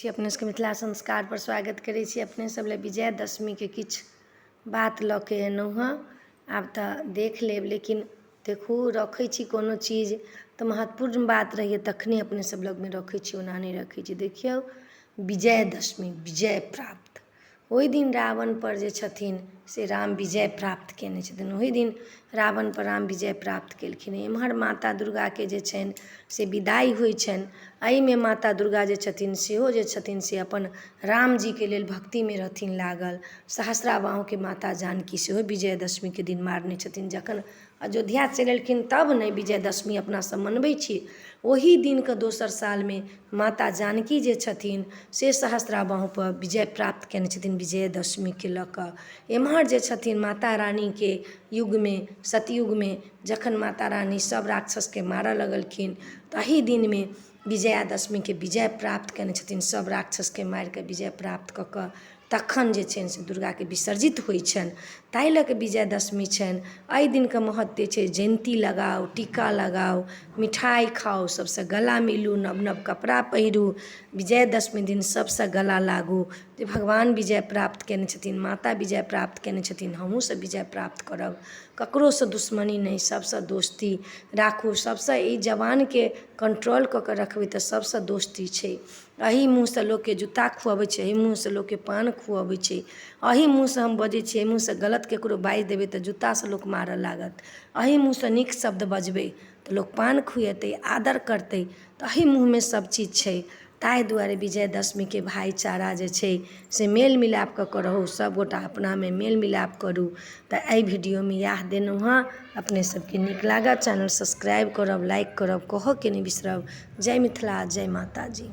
छी अपने सबके मिथिला संस्कार पर स्वागत करै छी। अपने सब ले विजयादशमी के किछ बात लऽ के एलहुँ हँ। आब तऽ देख लेब, लेकिन देखू रखै छी कोनो चीज तऽ महत्वपूर्ण बात रहैए तखने अपने सब लगमे रखै छी, ओना नहि रखै छी। देखियौ विजयादशमी, विजय प्राप्त, ओहि दिन रावण पर जे छथिन से राम विजय प्राप्त केने छथिन। ओहि दिन रावण पर राम विजय प्राप्त केलखिन। एम्हर माता दुर्गाके जे छनि से विदाइ होइ छनि। एहिमे माता दुर्गा जे छथिन सेहो जे छथिन से अपन रामजीके लेल भक्तिमे रहथिन लागल। सहस्राबाहुके माता जानकी सेहो विजयदशमीके दिन मारने छथिन। जखन अयोध्या चलि एलखिन तब ने विजयदशमी अपनासब मनबै छी। ओहि दिनके दोसर सालमे माता जानकी जे छथिन से सहस्राबाहुपर विजय प्राप्त केने छथिन विजयदशमीके लऽ कऽ। एम्हर जे छथिन माता रानीके युगमे, सतयुगमे, जखन माता रानी सब राक्षसके मारऽ लगलखिन तही दिनमे विजयादशमीके विजय प्राप्त केने छथिन। सब राक्षसके मारिकऽ विजय प्राप्त कऽ कऽ तखन जे छनि से दुर्गाके विसर्जित होइ छनि। ताहि लऽ कऽ विजयादशमी छनि। एहि दिनके महत्व छै, जयन्ती लगाउ, टीका लगाउ, मिठाइ खाउ, सबसँ गला मिलू, नव नव कपड़ा पहिरू, विजयदशमी दिन सबसँ गला लागू जे भगवान विजय प्राप्त केने छथिन, माता विजय प्राप्त केने छथिन, हमहूँसब विजय प्राप्त करब। ककरोसँ दुश्मनी नहि, सबसँ दोस्ती राखू। सबसँ ई जवानके कंट्रोल कऽ कऽ रखबै तऽ सबसँ दोस्ती छै। एही मुँहसँ लोकके जूता खुअबै छै, एही मुँहसँ लोकके पान खुअबै छै। एही मुँहसँ हम बजै छी, एही मुँहसँ गलत ककरो बाजि देबै तऽ जूतासँ लोक मारऽ लागत। एही मुँहसँ नीक शब्द बजबै तऽ लोक पान खुएतै, आदर करतै। तऽ एही मुँहमे सबचीज छै। ताहि दुआरे विजयदशमीके भाईचारा जे छै से मेल मिलाप कऽ कऽ रहू, सबगोटा अपनामे मेल मिलाप करू। तऽ एहि वीडियोमे इएह देलहुँ हँ। अपने सबके नीक लागत चैनल सब्सक्राइब करब, लाइक करब, कहऽके नहि बिसरब। जय मिथिला, जय माता जी।